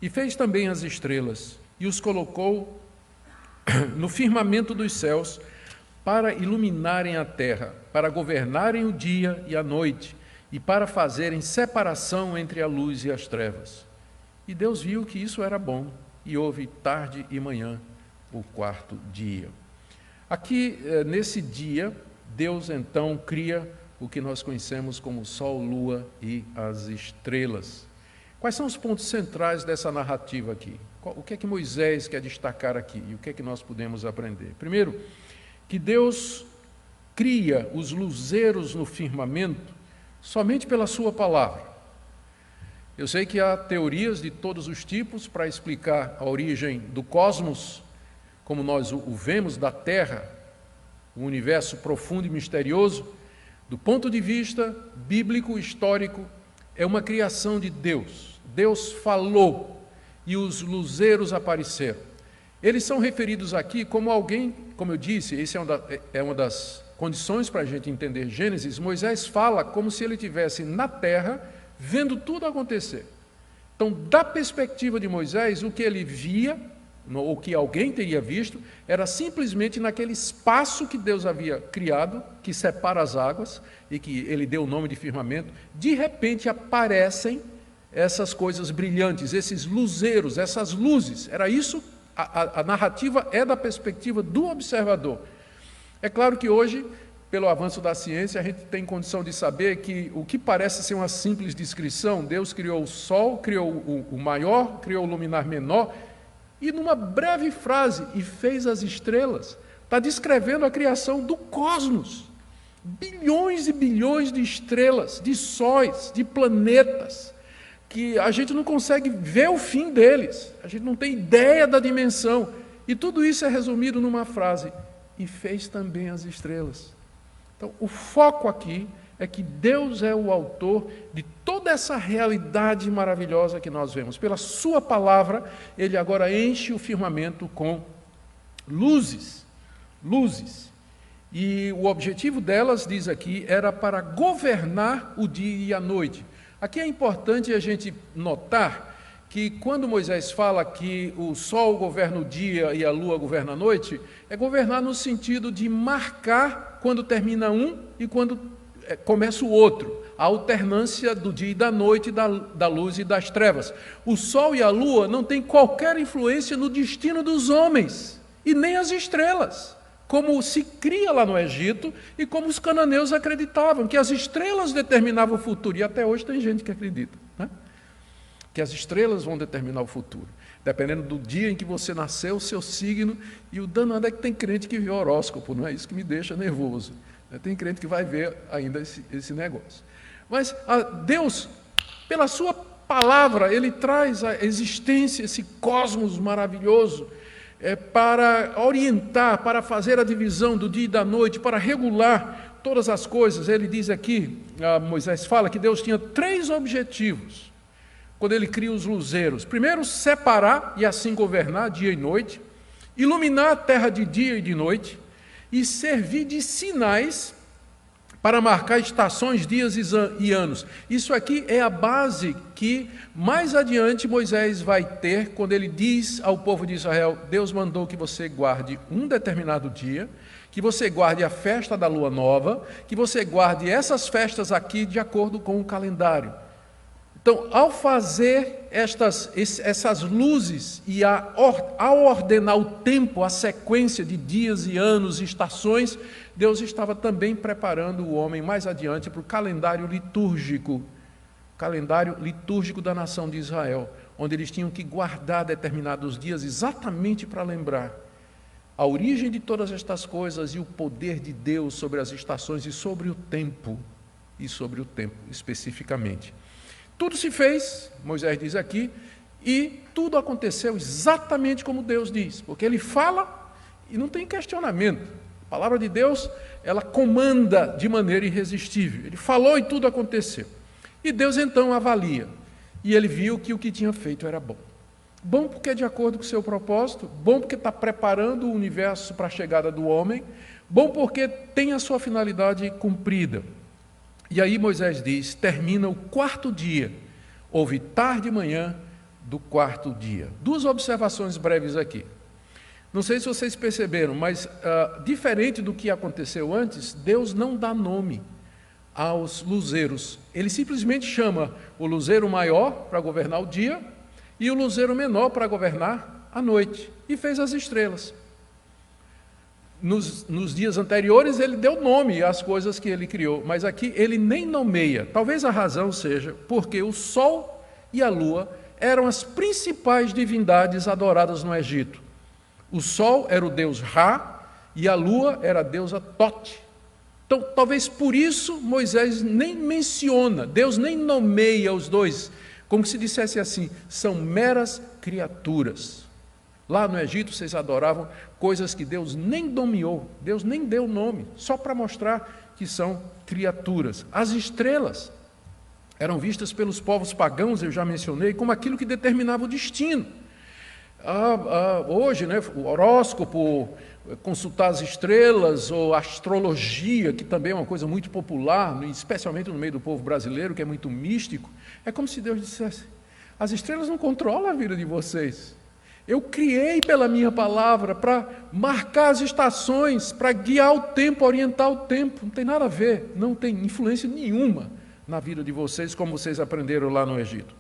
E fez também as estrelas, e os colocou no firmamento dos céus, para iluminarem a terra, para governarem o dia e a noite, e para fazerem separação entre a luz e as trevas. E Deus viu que isso era bom, e houve tarde e manhã, o quarto dia. Aqui, nesse dia, Deus então cria o que nós conhecemos como Sol, Lua e as estrelas. Quais são os pontos centrais dessa narrativa aqui? O que é que Moisés quer destacar aqui? E o que é que nós podemos aprender? Primeiro, que Deus cria os luzeiros no firmamento somente pela sua palavra. Eu sei que há teorias de todos os tipos para explicar a origem do cosmos, como nós o vemos, da Terra, um universo profundo e misterioso. Do ponto de vista bíblico, histórico, é uma criação de Deus. Deus falou e os luzeiros apareceram. Eles são referidos aqui como alguém, como eu disse, essa é uma das condições para a gente entender Gênesis. Moisés fala como se ele estivesse na terra, vendo tudo acontecer. Então, da perspectiva de Moisés, o que ele via, ou que alguém teria visto, era simplesmente naquele espaço que Deus havia criado, que separa as águas, e que ele deu o nome de firmamento. De repente aparecem essas coisas brilhantes, esses luzeiros, essas luzes. Era isso, a narrativa é da perspectiva do observador. É claro que hoje, pelo avanço da ciência, a gente tem condição de saber que o que parece ser uma simples descrição, Deus criou o Sol, criou o maior, criou o luminar menor, e numa breve frase, e fez as estrelas, está descrevendo a criação do cosmos. Bilhões e bilhões de estrelas, de sóis, de planetas, que a gente não consegue ver o fim deles, a gente não tem ideia da dimensão. E tudo isso é resumido numa frase, e fez também as estrelas. Então, o foco aqui é que Deus é o autor de toda essa realidade maravilhosa que nós vemos. Pela sua palavra, ele agora enche o firmamento com luzes. E o objetivo delas, diz aqui, era para governar o dia e a noite. Aqui é importante a gente notar que quando Moisés fala que o sol governa o dia e a lua governa a noite, é governar no sentido de marcar quando termina um e quando começa o outro, a alternância do dia e da noite, da luz e das trevas. O sol e a lua não têm qualquer influência no destino dos homens, e nem as estrelas, como se cria lá no Egito e como os cananeus acreditavam, que as estrelas determinavam o futuro, e até hoje tem gente que acredita, né? Que as estrelas vão determinar o futuro, dependendo do dia em que você nasceu, o seu signo, e o danado é que tem crente que vê horóscopo, não é isso que me deixa nervoso. Tem crente que vai ver ainda esse negócio. Mas Deus, pela sua palavra, ele traz a existência, esse cosmos maravilhoso, para orientar, para fazer a divisão do dia e da noite, para regular todas as coisas. Ele diz aqui, Moisés fala que Deus tinha 3 objetivos quando ele cria os luzeiros. Primeiro, separar e assim governar dia e noite, iluminar a terra de dia e de noite, e servir de sinais para marcar estações, dias e anos. Isso aqui é a base que mais adiante Moisés vai ter quando ele diz ao povo de Israel: Deus mandou que você guarde um determinado dia, que você guarde a festa da lua nova, que você guarde essas festas aqui de acordo com o calendário. Então, ao fazer essas luzes e ao ordenar o tempo, a sequência de dias e anos e estações, Deus estava também preparando o homem mais adiante para o calendário litúrgico da nação de Israel, onde eles tinham que guardar determinados dias exatamente para lembrar a origem de todas estas coisas e o poder de Deus sobre as estações e sobre o tempo especificamente. Tudo se fez, Moisés diz aqui, e tudo aconteceu exatamente como Deus diz, porque ele fala e não tem questionamento. A palavra de Deus, ela comanda de maneira irresistível. Ele falou e tudo aconteceu. E Deus então avalia, e ele viu que o que tinha feito era bom. Bom porque é de acordo com o seu propósito, bom porque está preparando o universo para a chegada do homem, bom porque tem a sua finalidade cumprida. E aí Moisés diz, termina o 4º dia, houve tarde e manhã, do quarto dia. Duas observações breves aqui. Não sei se vocês perceberam, mas diferente do que aconteceu antes, Deus não dá nome aos luzeiros. Ele simplesmente chama o luzeiro maior para governar o dia e o luzeiro menor para governar a noite. E fez as estrelas. Nos dias anteriores ele deu nome às coisas que ele criou, mas aqui ele nem nomeia. Talvez a razão seja porque o sol e a lua eram as principais divindades adoradas no Egito. O sol era o deus Ra e a lua era a deusa Tote. Então, talvez por isso Moisés nem menciona, Deus nem nomeia os dois, como se dissesse assim, são meras criaturas. Lá no Egito vocês adoravam coisas que Deus nem nomeou, Deus nem deu nome, só para mostrar que são criaturas. As estrelas eram vistas pelos povos pagãos, eu já mencionei, como aquilo que determinava o destino. Hoje, né, o horóscopo, consultar as estrelas, ou astrologia, que também é uma coisa muito popular, especialmente no meio do povo brasileiro, que é muito místico, é como se Deus dissesse, as estrelas não controlam a vida de vocês. Eu criei pela minha palavra para marcar as estações, para guiar o tempo, orientar o tempo. Não tem nada a ver, não tem influência nenhuma na vida de vocês, como vocês aprenderam lá no Egito.